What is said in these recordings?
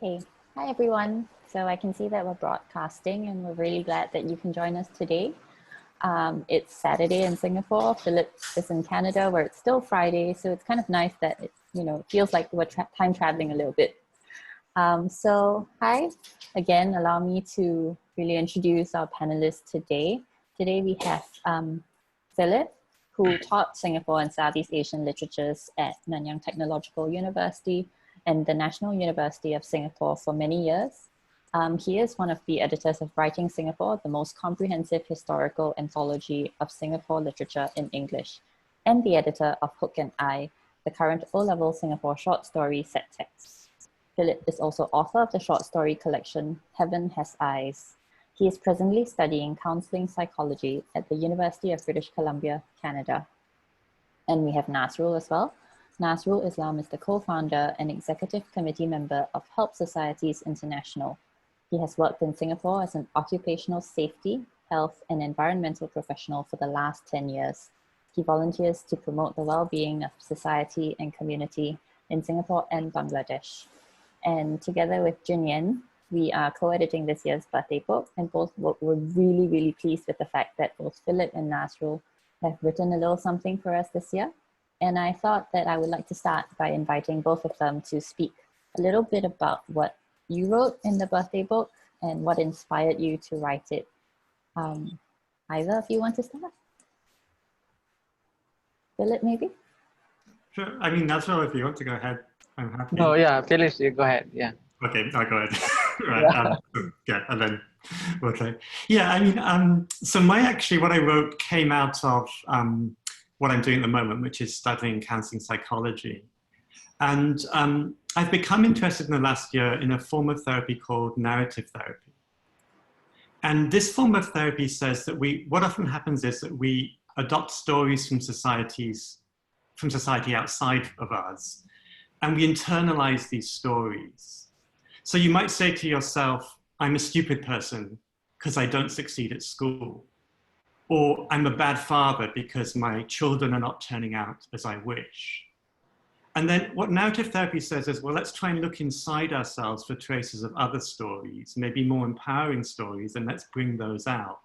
Okay, hi everyone. So I can see that we're broadcasting and we're really glad that you can join us today. It's Saturday in Singapore. Philip is in Canada where it's still Friday. So it's kind of nice that it feels like we're time traveling a little bit. So hi, again, allow me to really introduce our panelists today. Today we have Philip, who taught Singapore and Southeast Asian literatures at Nanyang Technological University and the National University of Singapore for many years. He is one of the editors of Writing Singapore, the most comprehensive historical anthology of Singapore literature in English, and the editor of Hook and Eye, the current O-level Singapore short story set text. Philip is also author of the short story collection Heaven Has Eyes. He is presently studying Counselling Psychology at the University of British Columbia, Canada. And we have Nazrul as well. Nazrul Islam is the co-founder and executive committee member of Help Societies International. He has worked in Singapore as an occupational safety, health, and environmental professional for the last 10 years. He volunteers to promote the well-being of society and community in Singapore and Bangladesh. And together with Jinyan, we are co-editing this year's birthday book, and both were really, really pleased with the fact that both Philip and Nazrul have written a little something for us this year. And I thought that I would like to start by inviting both of them to speak a little bit about what you wrote in the birthday book and what inspired you to write it. Either of you want to start? Philip, maybe? Sure. I mean, Nazrul, if you want to go ahead, I'm happy. No, yeah, Phyllis, you go ahead. Yeah. Okay, I'll go ahead. Right. Yeah, and then we'll try. Yeah, I mean, so what I wrote came out of what I'm doing at the moment, which is studying counselling psychology. And I've become interested in the last year in a form of therapy called narrative therapy. And this form of therapy says that what often happens is that we adopt stories from society outside of us, and we internalize these stories. So you might say to yourself, I'm a stupid person because I don't succeed at school. Or I'm a bad father because my children are not turning out as I wish. And then what narrative therapy says is, well, let's try and look inside ourselves for traces of other stories, maybe more empowering stories, and let's bring those out.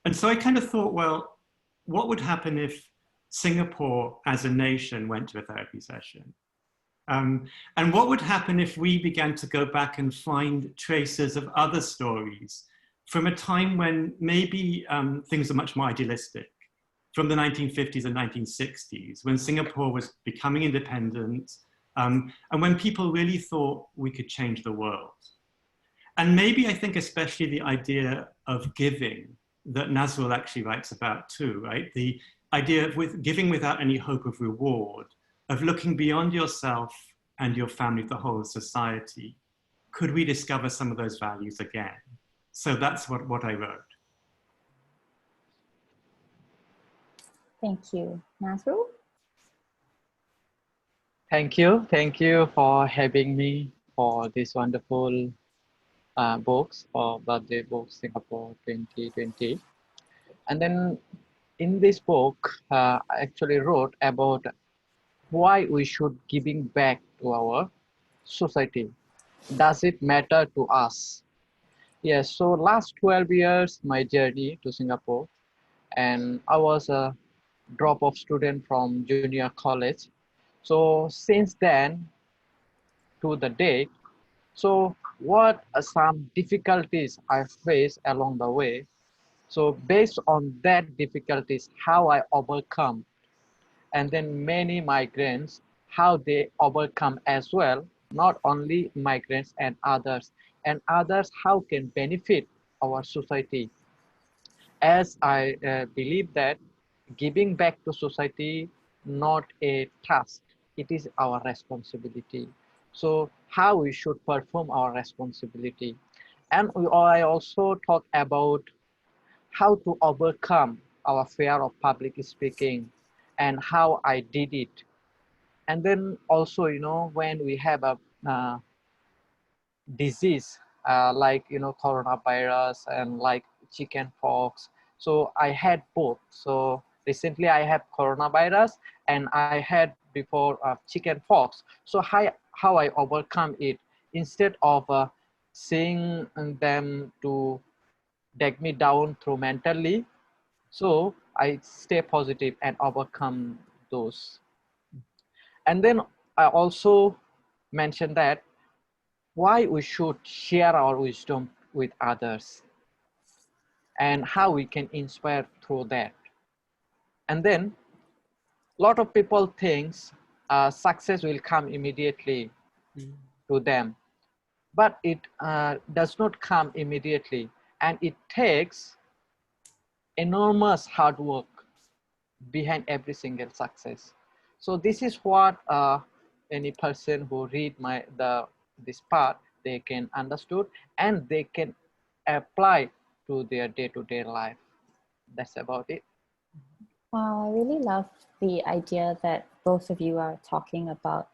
And so I kind of thought, well, what would happen if Singapore as a nation went to a therapy session? And what would happen if we began to go back and find traces of other stories from a time when maybe things are much more idealistic, from the 1950s and 1960s, when Singapore was becoming independent, and when people really thought we could change the world. And maybe I think especially the idea of giving that Nazrul actually writes about too, right? The idea of giving without any hope of reward, of looking beyond yourself and your family, the whole of society. Could we discover some of those values again? So that's what I wrote. Thank you. Nazrul? Thank you for having me for this wonderful books for birthday book Singapore 2020. And then in this book, I actually wrote about why we should giving back to our society. Does it matter to us? Yes, so last 12 years, my journey to Singapore, and I was a drop-off student from junior college. So since then to the date, so what are some difficulties I faced along the way? So based on that difficulties, how I overcome, and then many migrants, how they overcome as well, not only migrants and others how can benefit our society. As I believe that giving back to society, not a task, it is our responsibility. So how we should perform our responsibility. And I also talk about how to overcome our fear of public speaking and how I did it. And then also, when we have a disease like, coronavirus and like chicken pox. So I had both. So recently I had coronavirus and I had before chicken pox. So how I overcome it instead of seeing them to drag me down through mentally. So I stay positive and overcome those. And then I also mentioned that why we should share our wisdom with others and how we can inspire through that. And then a lot of people think success will come immediately to them, but it does not come immediately, and it takes enormous hard work behind every single success. So this is what any person who read this part, they can understood and they can apply to their day-to-day life. That's about it. Wow, I really love the idea that both of you are talking about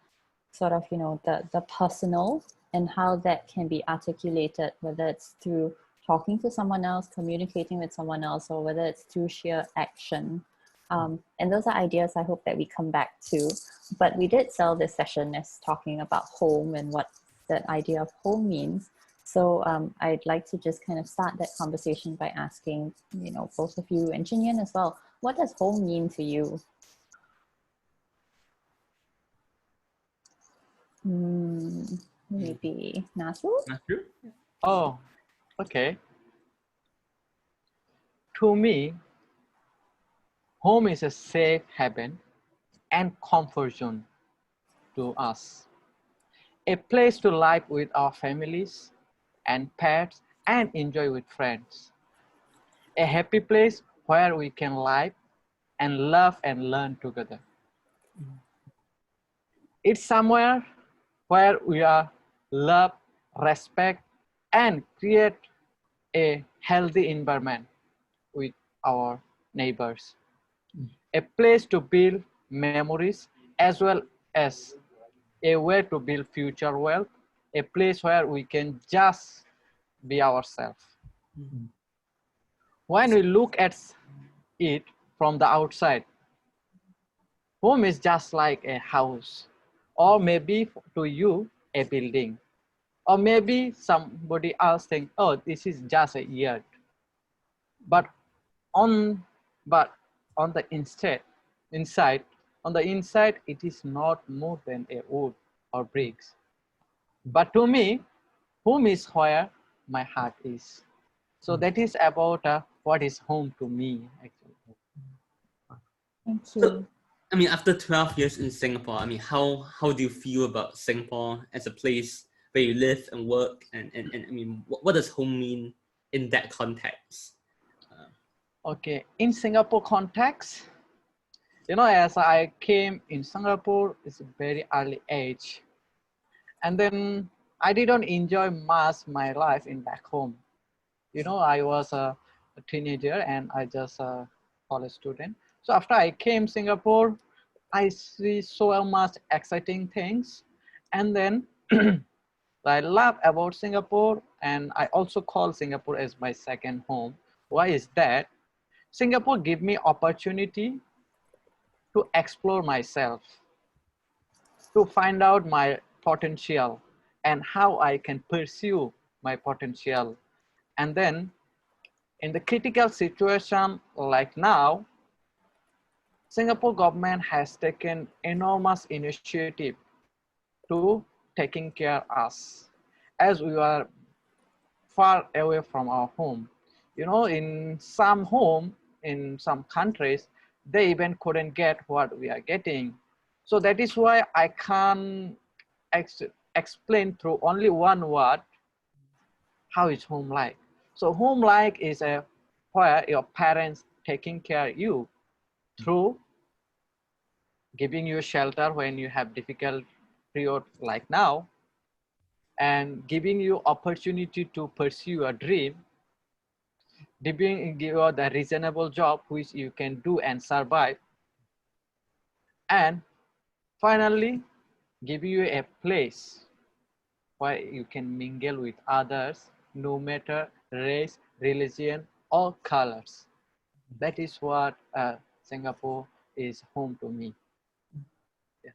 sort of, the personal and how that can be articulated, whether it's through talking to someone else, communicating with someone else, or whether it's through sheer action. And those are ideas I hope that we come back to. But we did sell this session as talking about home and what that idea of home means. So I'd like to just kind of start that conversation by asking, both of you and Chin Yen as well, what does home mean to you? Maybe Nazrul? Nazrul? Oh, okay. To me, home is a safe haven and comfort zone to us. A place to live with our families and pets and enjoy with friends. A happy place where we can live and love and learn together. It's somewhere where we are love, respect, and create a healthy environment with our neighbors. A place to build memories as well as a way to build future wealth, a place where we can just be ourselves. When we look at it from the outside, home is just like a house, or maybe to you, a building, or maybe somebody else think, oh, this is just a yard. But on the inside, it is not more than a wood or bricks. But to me, home is where my heart is. So that is about what is home to me, actually. Thank you. So, I mean, after 12 years in Singapore, I mean, how do you feel about Singapore as a place where you live and work? And I mean, what does home mean in that context? Okay, in Singapore context, as I came in Singapore, it's a very early age. And then I didn't enjoy much my life in back home. I was a teenager and I just a college student. So after I came Singapore, I see so much exciting things. And then I love about Singapore, and I also call Singapore as my second home. Why is that? Singapore give me opportunity to explore myself, to find out my potential and how I can pursue my potential. And then in the critical situation like now, Singapore government has taken enormous initiative to taking care of us as we are far away from our home. In some home, in some countries, they even couldn't get what we are getting. So that is why I can't explain through only one word how is home like. So home like is where your parents taking care of you through giving you shelter when you have difficult period like now, and giving you opportunity to pursue a dream, giving you the reasonable job which you can do and survive, and finally give you a place where you can mingle with others no matter race, religion, or colors. That is what Singapore is home to me. Yeah.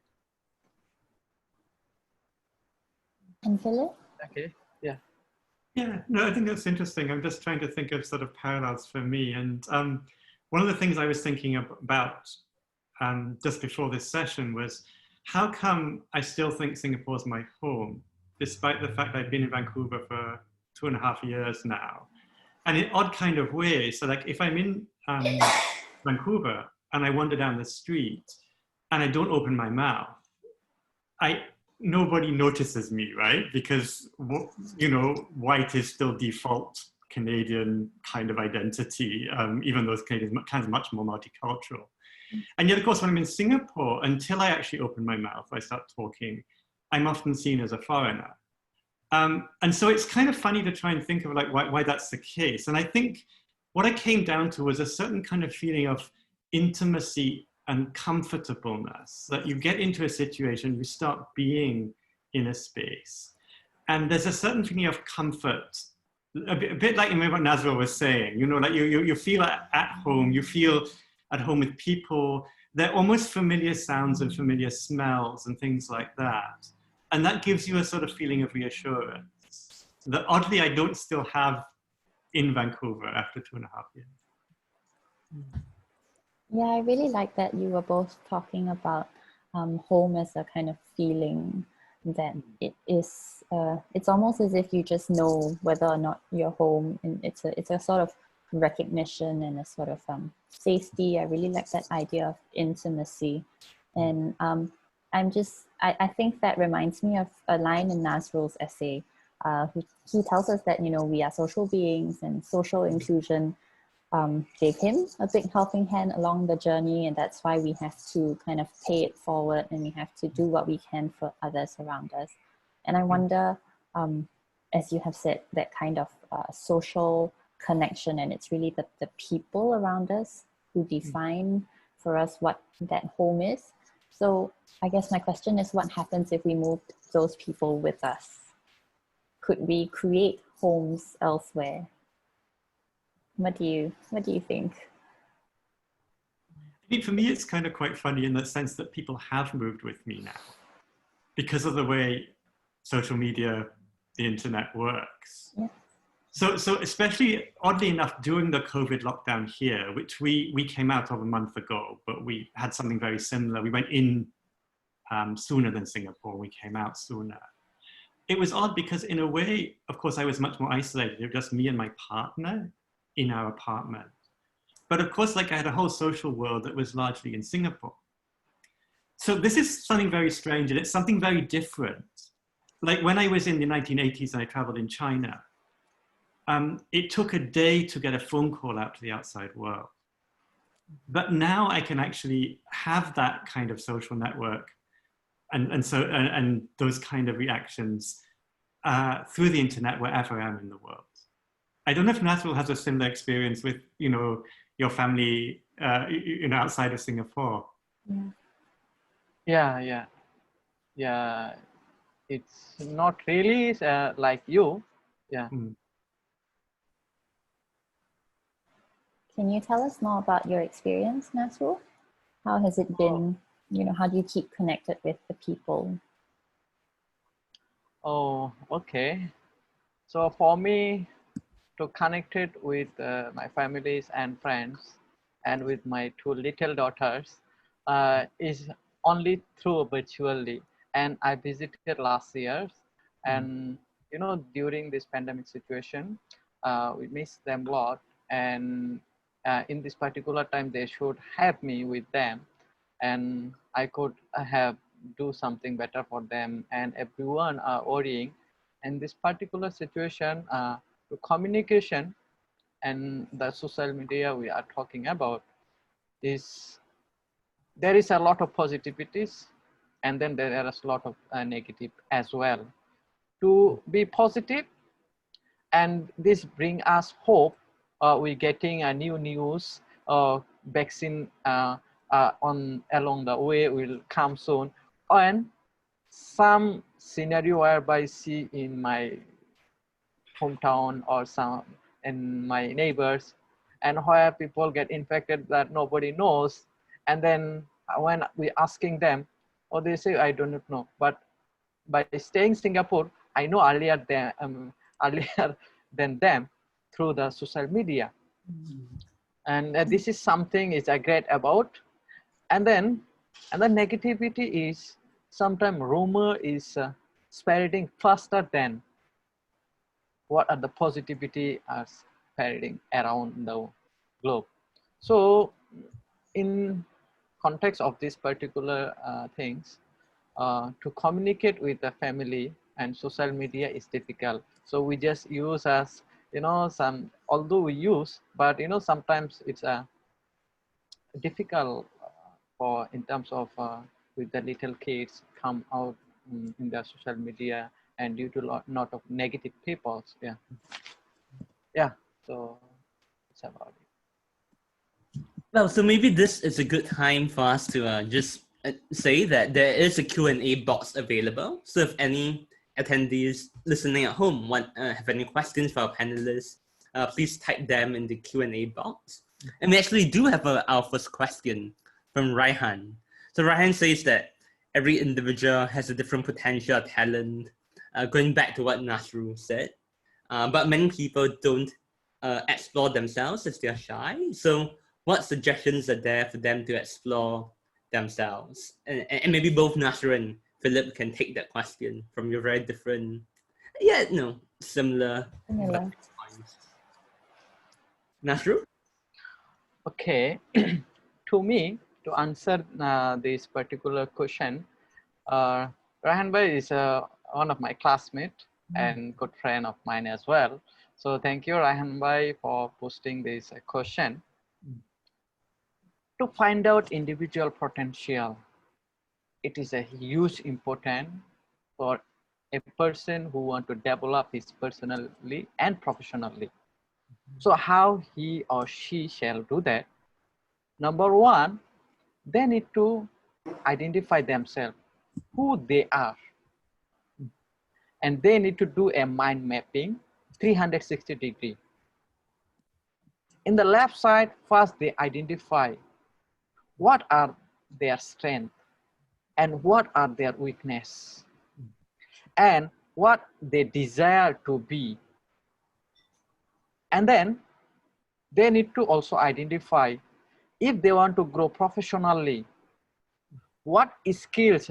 And Philip? Okay, yeah. Yeah, no, I think that's interesting. I'm just trying to think of sort of parallels for me. And one of the things I was thinking about just before this session was, how come I still think Singapore's my home, despite the fact I've been in Vancouver for 2.5 years now? And in odd kind of way, so like if I'm in Vancouver and I wander down the street and I don't open my mouth, nobody notices me, right? Because, you know, white is still default Canadian kind of identity, even though Canadian is kind of much more multicultural. And yet, of course, when I'm in Singapore, until I actually open my mouth, I start talking, I'm often seen as a foreigner. And so it's kind of funny to try and think of like why that's the case. And I think what I came down to was a certain kind of feeling of intimacy and comfortableness, that you get into a situation, you start being in a space, and there's a certain feeling of comfort, a bit like what Nazrul was saying, you know, like you feel at home, you feel at home with people, they're almost familiar sounds and familiar smells and things like that. And that gives you a sort of feeling of reassurance that oddly I don't still have in Vancouver after 2.5 years. Yeah, I really like that you were both talking about home as a kind of feeling that it is, it's almost as if you just know whether or not you're home, and it's a sort of recognition and a sort of safety. I really like that idea of intimacy. And I think that reminds me of a line in Nazrul's essay. He tells us that, you know, we are social beings, and social inclusion gave him a big helping hand along the journey, and that's why we have to kind of pay it forward, and we have to do what we can for others around us. And I wonder, as you have said, that kind of social connection, and it's really the people around us who define for us what that home is. So I guess my question is, what happens if we moved those people with us? Could we create homes elsewhere? What do you think? I think for me, it's kind of quite funny in the sense that people have moved with me now because of the way social media, the internet works. Yeah. So especially oddly enough, during the COVID lockdown here, which we came out of a month ago, but we had something very similar. We went in sooner than Singapore. We came out sooner. It was odd because in a way, of course, I was much more isolated. It was just me and my partner in our apartment. But of course, like I had a whole social world that was largely in Singapore. So this is something very strange, and it's something very different. Like when I was in the 1980s and I traveled in China, it took a day to get a phone call out to the outside world. But now I can actually have that kind of social network and those kind of reactions through the internet wherever I am in the world. I don't know if Nazrul has a similar experience with, you know, your family, you know, outside of Singapore. Yeah. It's not really like you. Yeah. Can you tell us more about your experience, Nazrul? How has it been? You know, how do you keep connected with the people? Oh, okay. So for me, to connect it with my families and friends, and with my 2 little daughters, is only through virtually. And I visited last year, and you know, during this pandemic situation, we missed them a lot. And in this particular time, they should have me with them, and I could do something better for them. And everyone are worrying. In this particular situation, the communication and the social media we are talking about is, there is a lot of positivities, and then there is a lot of negative as well. To be positive, and this bring us hope, we're getting a new news, vaccine on along the way will come soon, and some scenario whereby I see in my hometown or some in my neighbors, and where people get infected that nobody knows, and then when we asking them, or they say I don't know. But by staying in Singapore, I know earlier than them through the social media. And this is something is great about. And then negativity is sometimes rumor is spreading faster than what are the positivity are spreading around the globe. So in context of this particular things, to communicate with the family and social media is difficult. So we just use as, you know, although we use, but you know, sometimes it's difficult for in terms of with the little kids come out in the social media and due to lot of negative people. Yeah. So it's about it. Well, so maybe this is a good time for us to just say that there is a Q&A box available. So if any attendees listening at home have any questions for our panelists, please type them in the Q&A box. And we actually do have our first question from Raihan. So Raihan says that every individual has a different potential talent, going back to what Nazrul said, but many people don't explore themselves as they're shy. So what suggestions are there for them to explore themselves? And maybe both Nazrul and Philip can take that question from your very different, similar. Nazrul? Okay, to me, to answer this particular question, Rahan Bhai is one of my classmates and good friend of mine as well. So thank you, Rahan Bhai, for posting this question. To find out individual potential, it is a huge important for a person who want to develop his personally and professionally. So how he or she shall do that? Number one, they need to identify themselves, who they are. And they need to do a mind mapping 360 degree. In the left side, first they identify what are their strengths and what are their weakness and what they desire to be. And then they need to also identify if they want to grow professionally, what skills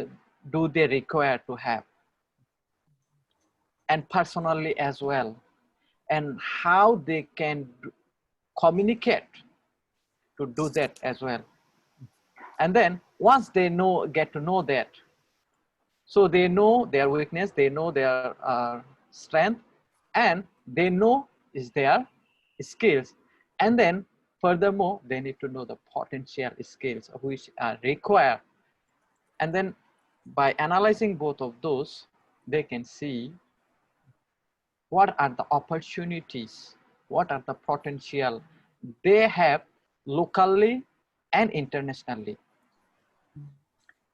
do they require to have? And personally as well, and how they can communicate to do that as well. And then once they get to know that, so they know their weakness, they know their strength, and they know is their skills. And then furthermore, they need to know the potential skills which are required. And then by analyzing both of those, they can see what are the opportunities, what are the potential they have locally and internationally.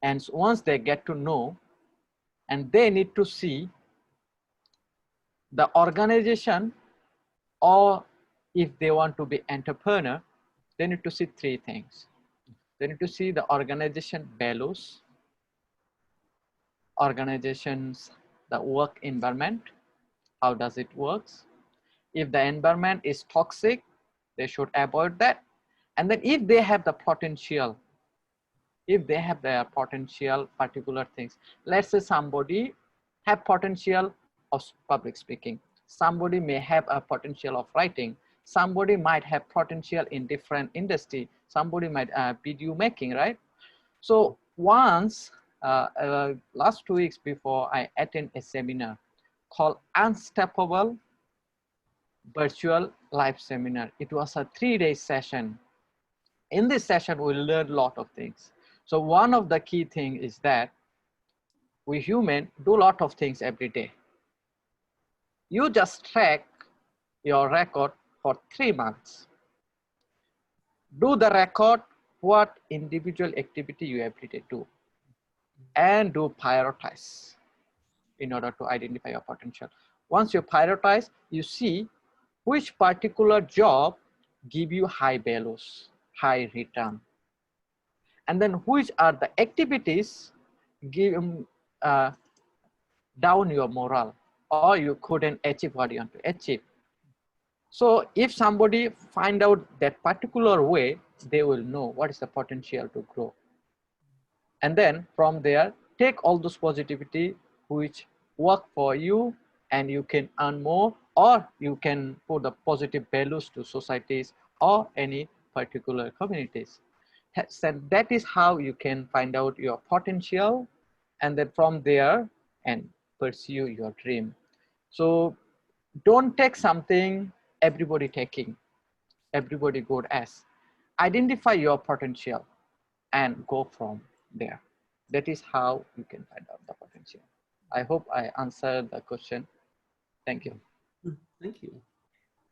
And once they get to know, and they need to see the organization, or if they want to be entrepreneur, they need to see three things. They need to see the organization values, organizations, the work environment, how does it works. If the environment is toxic, they should avoid that. And then if they have the potential, if they have their potential particular things, let's say somebody have potential of public speaking, somebody may have a potential of writing, somebody might have potential in different industry, somebody might video making, right? So once last 2 weeks before, I attend a seminar called Unstoppable Virtual Live Seminar. It was a 3-day session. In this session, we learned a lot of things. So one of the key things is that we human do a lot of things every day. You just track your record for 3 months. Do the record, what individual activity you every day do, and do prioritize in order to identify your potential. Once you prioritize, you see which particular job give you high values, high return. And then which are the activities give down your morale or you couldn't achieve what you want to achieve. So if somebody find out that particular way, they will know what is the potential to grow. And then from there, take all those positivity which work for you, and you can earn more, or you can put the positive values to societies or any particular communities. So that is how you can find out your potential, and then from there and pursue your dream. So don't take something everybody taking, everybody good as. Identify your potential and go from there. That is how you can find out the potential. I hope I answered the question. Thank you. Thank you.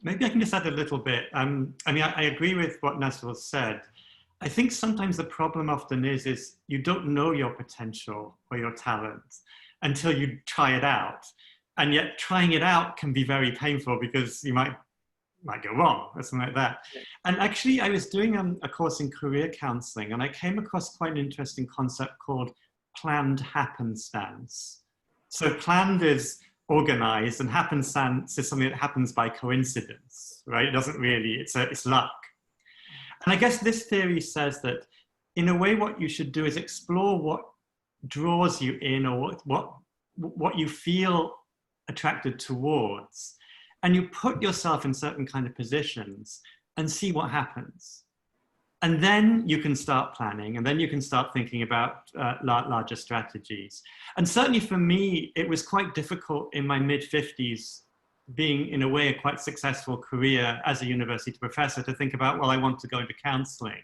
Maybe I can just add a little bit. I mean, I agree with what Nazrul said. I think sometimes the problem often is you don't know your potential or your talent until you try it out. And yet trying it out can be very painful because you might go wrong or something like that. And actually I was doing a course in career counseling, and I came across quite an interesting concept called planned happenstance. So planned is organized, and happenstance is something that happens by coincidence, right? It doesn't really, it's luck. And I guess this theory says that in a way what you should do is explore what draws you in, or what you feel attracted towards, and you put yourself in certain kind of positions and see what happens. And then you can start planning, and then you can start thinking about larger strategies. And certainly for me, it was quite difficult in my mid-50s, being in a way a quite successful career as a university professor, to think about, well, I want to go into counseling.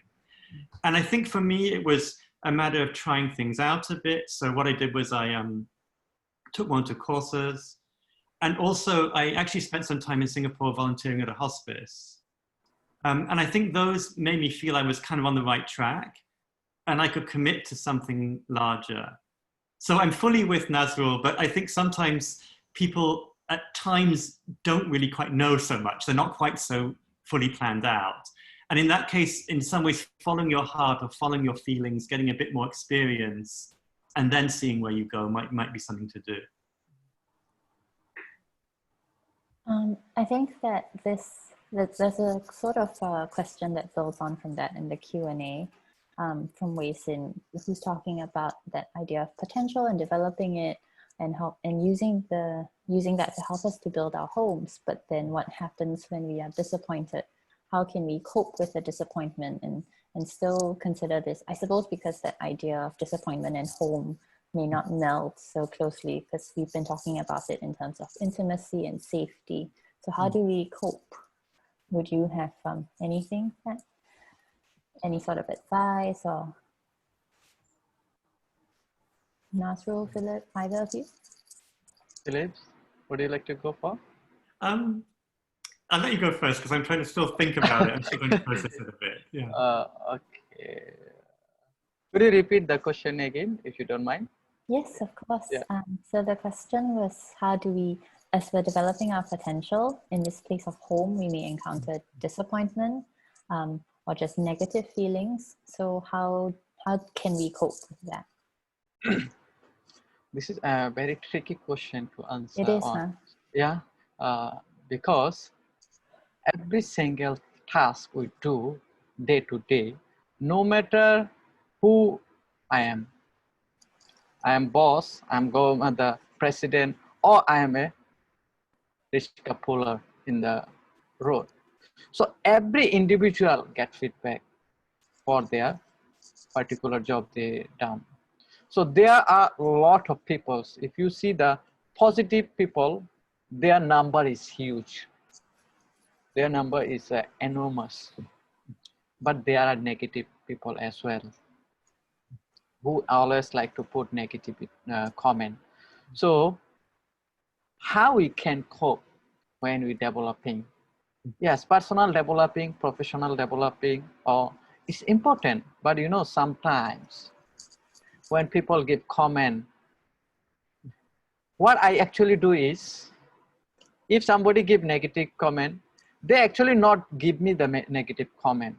And I think for me, it was a matter of trying things out a bit. So what I did was I took 1 or 2 courses. And also, I actually spent some time in Singapore volunteering at a hospice. And I think those made me feel I was kind of on the right track, and I could commit to something larger. So I'm fully with Nazrul, but I think sometimes people at times don't really quite know so much. They're not quite so fully planned out. And in that case, in some ways, following your heart or following your feelings, getting a bit more experience, and then seeing where you go might be something to do. I think that there's a sort of question that builds on from that in the Q&A from Wei Sin, who's talking about that idea of potential and developing it and using that to help us to build our homes. But then what happens when we are disappointed? How can we cope with the disappointment and still consider this? I suppose because that idea of disappointment and home may not meld so closely, because we've been talking about it in terms of intimacy and safety. So how do we cope? Would you have anything, any sort of advice, or Nazrul, Philip, either of you? Philip, would you like to go for? I'll let you go first, because I'm trying to still think about it. I'm still going to process it a bit. Yeah. Okay. Could you repeat the question again, if you don't mind? Yes, of course. Yeah. So the question was, how do we, as we're developing our potential in this place of home, we may encounter disappointment or just negative feelings. So how can we cope with that? This is a very tricky question to answer. It is, on. Yeah, because every single task we do day to day, no matter who I am boss, I'm the president, or I am a rickshaw puller in the road. So every individual get feedback for their particular job they done. So there are a lot of people. If you see the positive people, their number is huge. Their number is enormous. But there are negative people as well, who always like to put negative comment. So how we can cope when we developing? Yes, personal developing, professional developing, it's important. But you know, sometimes when people give comment, what I actually do is, if somebody give negative comment, they actually not give me the negative comment.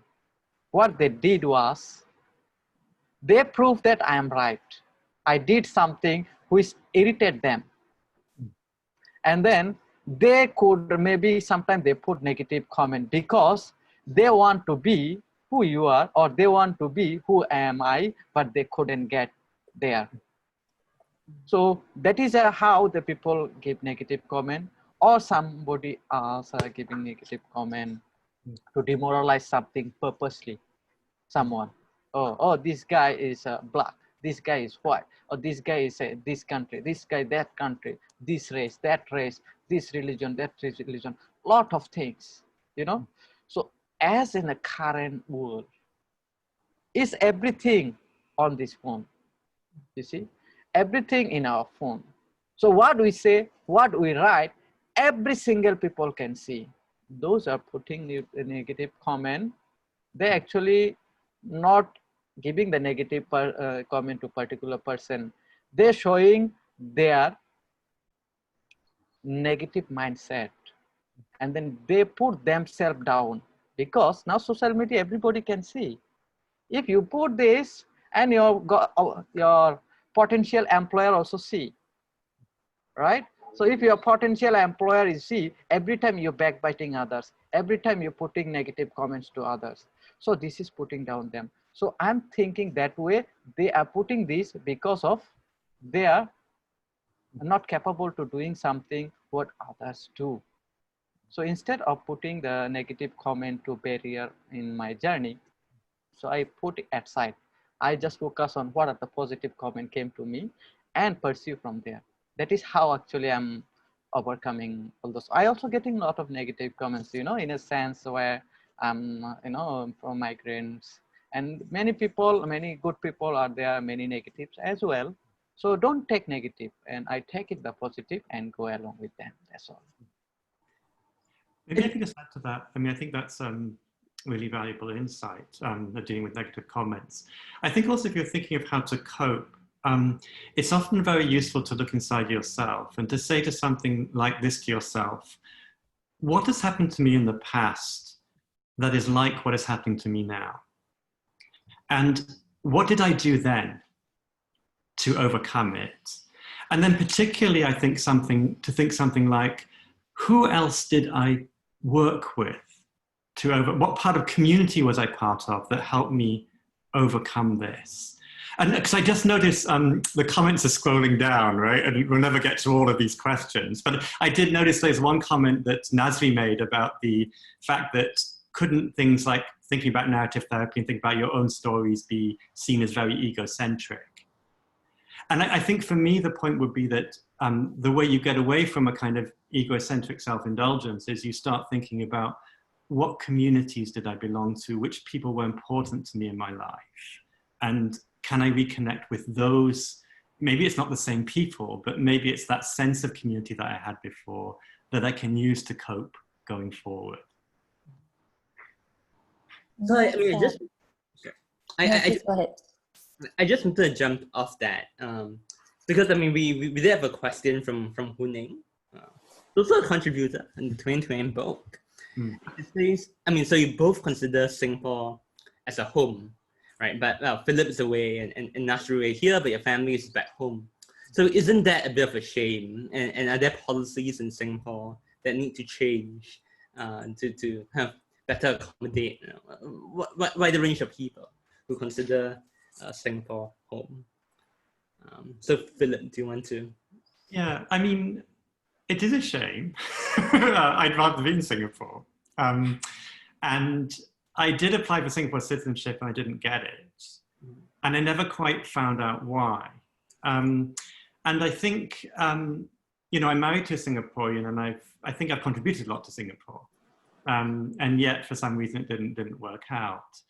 What they did was, they proved that I am right. I did something which irritated them. And then they could maybe sometimes they put negative comment because they want to be who you are, or they want to be who am I, but they couldn't get there. So that is how the people give negative comment, or somebody else are giving negative comment to demoralize something purposely. Someone, oh, this guy is black, this guy is white, or this guy is this country, this guy that country, this race, that race, this religion, that religion, lot of things, you know. So as in the current world, is everything on this phone, you see, everything in our phone. So what we say, what we write, every single people can see. Those are putting negative comment. They actually not giving the negative comment to particular person. They're showing their negative mindset, and then they put themselves down, because now social media everybody can see. If you put this, and your potential employer also see, right? So if your potential employer is see, every time you're backbiting others, every time you're putting negative comments to others, so this is putting down them. So I'm thinking that way they are putting this because of they are not capable to doing something what others do. So instead of putting the negative comment to barrier in my journey, so I put it aside. I just focus on what are the positive comment came to me and pursue from there. That is how actually I'm overcoming all those. I also getting a lot of negative comments, you know, in a sense where I'm, you know, from migrants, and many people, many good people are there, many negatives as well. So don't take negative, and I take it the positive and go along with them. That's all. Maybe I can just add to that. I mean, I think that's really valuable insight, dealing with negative comments. I think also if you're thinking of how to cope, it's often very useful to look inside yourself and to say to something like this to yourself, what has happened to me in the past that is like what is happening to me now? And what did I do then to overcome it? And then particularly, I think something like, who else did I work with what part of community was I part of that helped me overcome this? And because I just noticed the comments are scrolling down, right? And we'll never get to all of these questions. But I did notice there's one comment that Nazri made about the fact that couldn't things like thinking about narrative therapy and think about your own stories be seen as very egocentric? And I think for me, the point would be that the way you get away from a kind of egocentric self-indulgence is you start thinking about what communities did I belong to, which people were important to me in my life, and can I reconnect with those? Maybe it's not the same people, but maybe it's that sense of community that I had before that I can use to cope going forward. So I mean, I just want to jump off that because I mean we did have a question from Huning, also a contributor in the 2020 book. It says, I mean, so you both consider Singapore as a home, right? But well, Philip is away and Nazrul is here, but your family is back home. So isn't that a bit of a shame? And are there policies in Singapore that need to change to have better accommodate wide range of people who consider Singapore home? So Philip, do you want to? Yeah, I mean, it is a shame. I'd rather be in Singapore. And I did apply for Singapore citizenship and I didn't get it. And I never quite found out why. And I think, you know, I'm married to a Singaporean and I think I've contributed a lot to Singapore. And yet for some reason it didn't work out.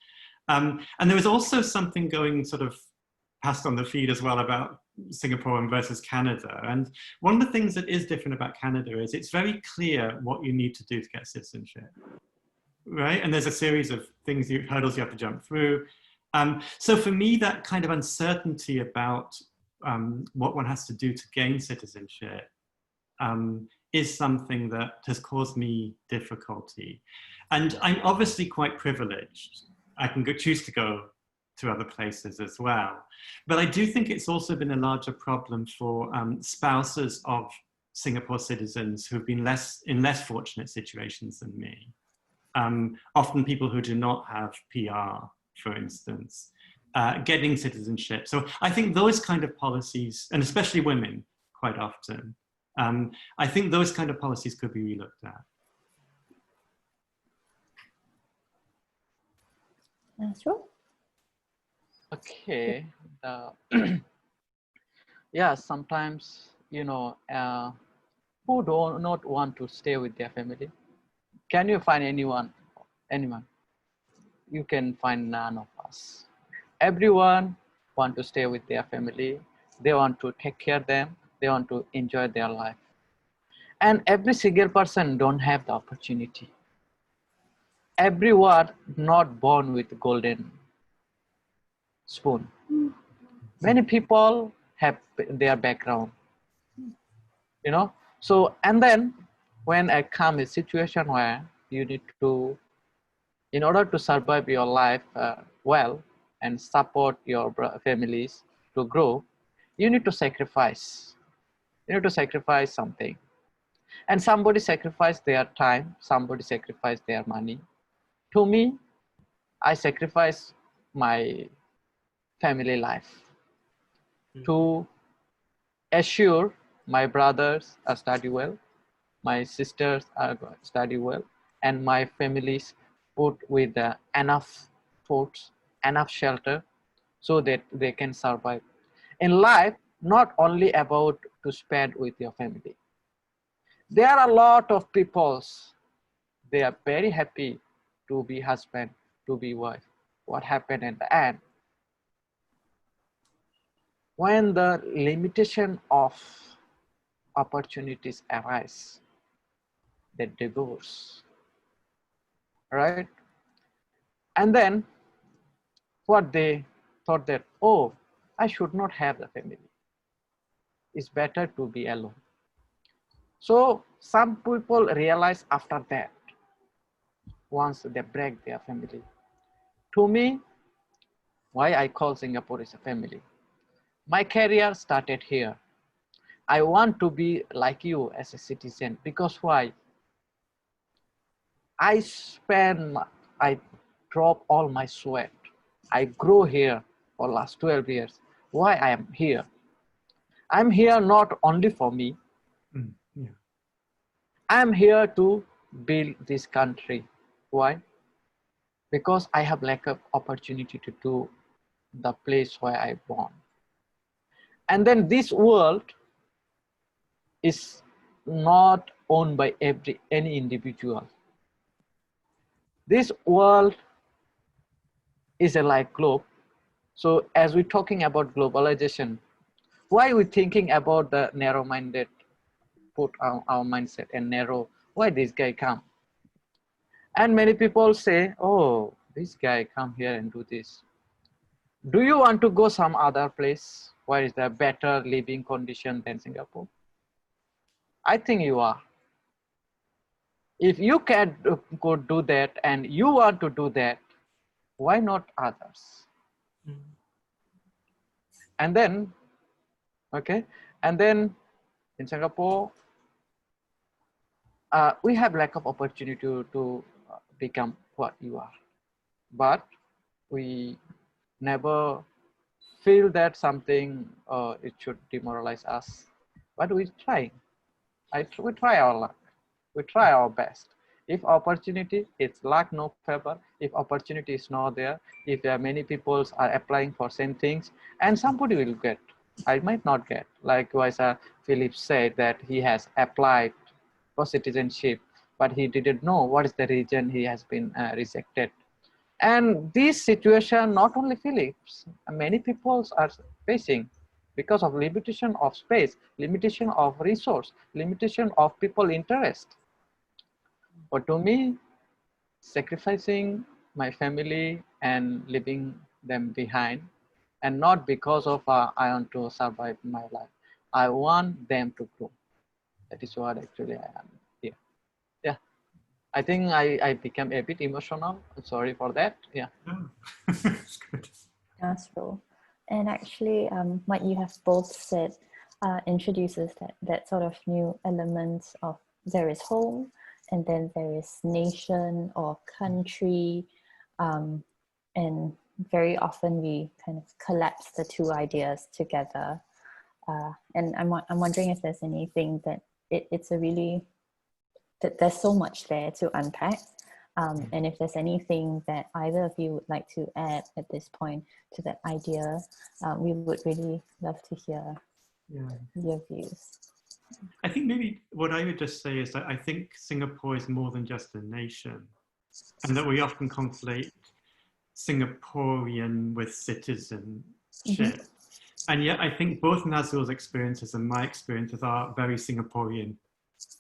And there was also something going sort of passed on the feed as well about Singapore versus Canada. And one of the things that is different about Canada is it's very clear what you need to do to get citizenship, right? And there's a series of things, hurdles you have to jump through. So for me, that kind of uncertainty about what one has to do to gain citizenship is something that has caused me difficulty. And I'm obviously quite privileged. I can choose to go to other places as well. But I do think it's also been a larger problem for spouses of Singapore citizens who've been in less fortunate situations than me. Often people who do not have PR, for instance, getting citizenship. So I think those kind of policies, and especially women quite often, I think those kind of policies could be relooked at. Nazrul? Okay. Yeah, sometimes, who do not want to stay with their family? Can you find anyone? Anyone? You can find none of us. Everyone want to stay with their family. They want to take care of them. They want to enjoy their life. And every single person don't have the opportunity. Everyone not born with golden spoon. Many people have their background, So, and then when I come a situation where you need to, in order to survive your life well and support your families to grow, you need to sacrifice. You need to sacrifice something. And somebody sacrificed their time, somebody sacrificed their money. To me, I sacrifice my family life to assure my brothers are study well, my sisters are study well, and my families put with enough foods, enough shelter, so that they can survive. In life, not only about to spend with your family. There are a lot of peoples, they are very happy to be husband, to be wife. What happened at the end? When the limitation of opportunities arise, they divorce, right? And then what they thought that, oh, I should not have the family. It's better to be alone. So some people realize after that, once they break their family. To me, why I call Singapore is a family. My career started here. I want to be like you as a citizen, because why? I drop all my sweat. I grow here for last 12 years. Why I am here? I'm here not only for me. Yeah. I'm here to build this country. Why? Because I have lack of opportunity to do the place where I born. And then this world is not owned by any individual. This world is a like globe. So as we're talking about globalization, why are we thinking about the narrow-minded, put our mindset and narrow, why this guy come? And many people say, oh, this guy come here and do this. Do you want to go some other place where is there better living condition than Singapore? I think you are. If you can go do that and you want to do that, why not others? And then, okay, and then in Singapore, we have lack of opportunity to become what you are, but we never feel that something it should demoralize us, but we try. We try our luck. We try our best. If opportunity, it's luck, no favor. If opportunity is not there, if there are many people are applying for same things, and somebody will get, I might not get. Likewise, Philip said that he has applied for citizenship, but he didn't know what is the reason he has been rejected. And this situation, not only Philips, many people are facing because of limitation of space, limitation of resource, limitation of people interest. But to me, sacrificing my family and leaving them behind, and not because of I want to survive my life. I want them to grow. That is what actually I am here. Yeah. I think I became a bit emotional. Sorry for that. Yeah. That's good. Nazrul. And actually, what you have both said introduces that sort of new element of there is home, and then there is nation or country, and very often we kind of collapse the two ideas together. And I'm wondering if there's anything that it's a really, that there's so much there to unpack. And if there's anything that either of you would like to add at this point to that idea, we would really love to hear your views. I think maybe what I would just say is that I think Singapore is more than just a nation, and that we often conflate Singaporean with citizenship. And yet I think both Nazrul's experiences and my experiences are very Singaporean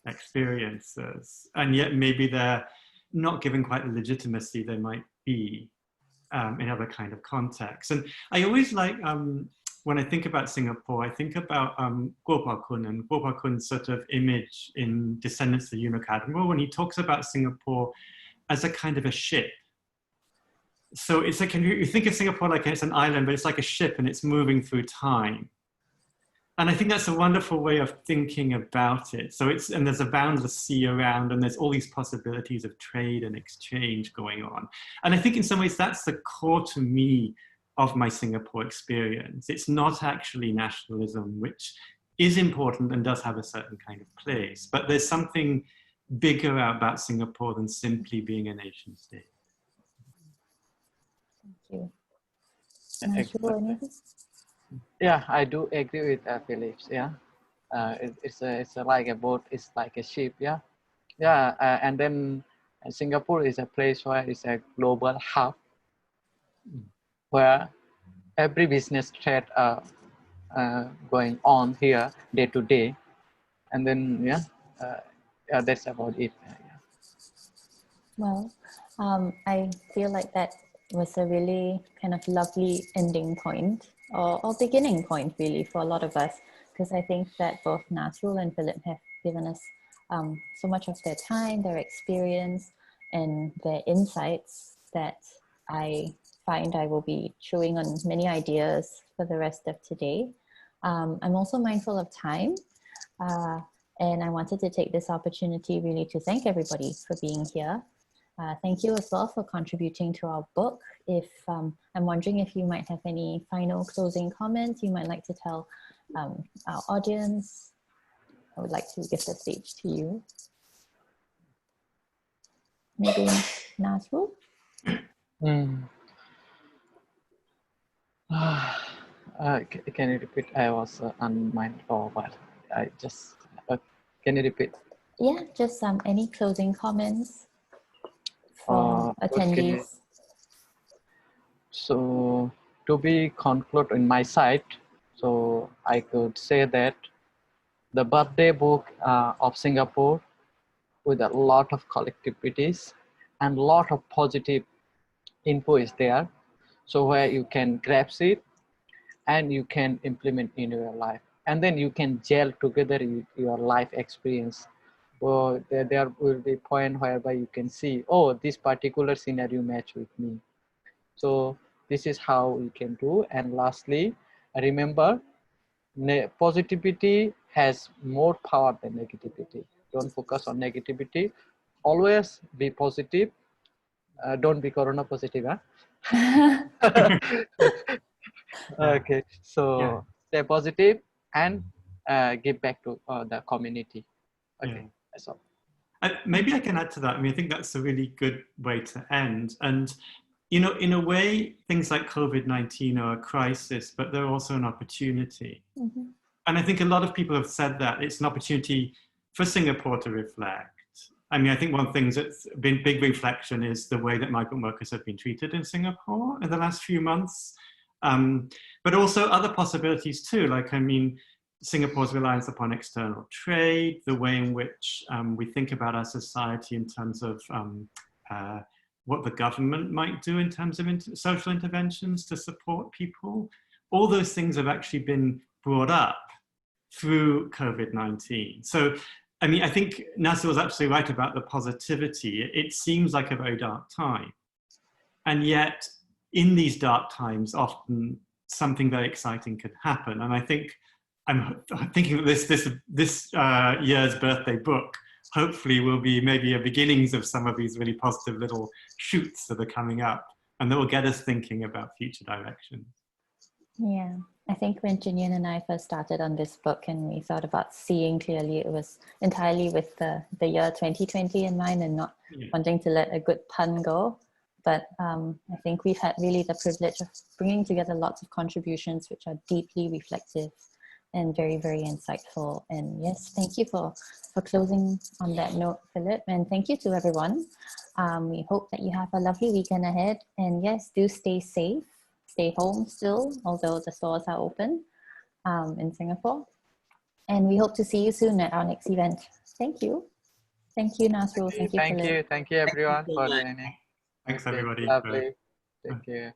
experiences. And yet maybe they're not given quite the legitimacy they might be in other kind of contexts. And I always like, when I think about Singapore, I think about Guo Kun and Guo Kun's sort of image in Descendants of the Eunuch Admiral, when he talks about Singapore as a kind of a ship. So it's like, you think of Singapore like it's an island, but it's like a ship and it's moving through time. And I think that's a wonderful way of thinking about it. So and there's a boundless sea around, and there's all these possibilities of trade and exchange going on. And I think in some ways that's the core to me of my Singapore experience. It's not actually nationalism, which is important and does have a certain kind of place, but there's something bigger about Singapore than simply being a nation state. Thank you. Yeah, I do agree with Phillips. Yeah, it's like a boat. It's like a ship. Yeah, and then Singapore is a place where it's a global hub, where every business thread going on here day to day, and then that's about it. Well, I feel like that was a really kind of lovely ending point, or beginning point really for a lot of us, because I think that both Nazrul and Philip have given us so much of their time, their experience, and their insights that I find I will be chewing on many ideas for the rest of today. I'm also mindful of time, and I wanted to take this opportunity really to thank everybody for being here. Thank you as well for contributing to our book. I'm wondering if you might have any final closing comments you might like to tell our audience. I would like to give the stage to you. Maybe Nazrul? Can you repeat? I was unmindful, but I just, can you repeat? Yeah, just any closing comments for attendees. Okay. So to be conclude in my side, so I could say that the birthday book of Singapore, with a lot of collectivities and a lot of positive info is there. So where you can grab it and you can implement in your life. And then you can gel together your life experience. Well, there will be a point whereby you can see, oh, this particular scenario match with me. So this is how we can do. And lastly, remember, positivity has more power than negativity. Don't focus on negativity. Always be positive. Don't be corona positive, huh? Okay, so stay positive and give back to the community. Okay, that's all. Maybe I can add to that. I mean, I think that's a really good way to end. And, you know, in a way, things like COVID-19 are a crisis, but they're also an opportunity. And I think a lot of people have said that it's an opportunity for Singapore to reflect. I mean, I think one thing that's been big reflection is the way that migrant workers have been treated in Singapore in the last few months. But also other possibilities too, like, I mean, Singapore's reliance upon external trade, the way in which we think about our society in terms of what the government might do in terms of social interventions to support people. All those things have actually been brought up through COVID-19. So, I mean, I think Nazrul was absolutely right about the positivity. It seems like a very dark time. And yet, in these dark times, often something very exciting could happen. And I think I'm thinking that this year's birthday book hopefully will be maybe a beginnings of some of these really positive little shoots that are coming up, and that will get us thinking about future directions. Yeah, I think when Junyan and I first started on this book and we thought about seeing clearly, it was entirely with the year 2020 in mind and not wanting to let a good pun go. But I think we've had really the privilege of bringing together lots of contributions which are deeply reflective and very, very insightful. And yes, thank you for closing on that note, Philip. And thank you to everyone. We hope that you have a lovely weekend ahead. And yes, do stay safe. Stay home still, although the stores are open in Singapore. And we hope to see you soon at our next event. Thank you. Thank you, Nazrul. Thank you, Philip. Thank you everyone so for much. joining. Thanks, everybody. Lovely. Take care.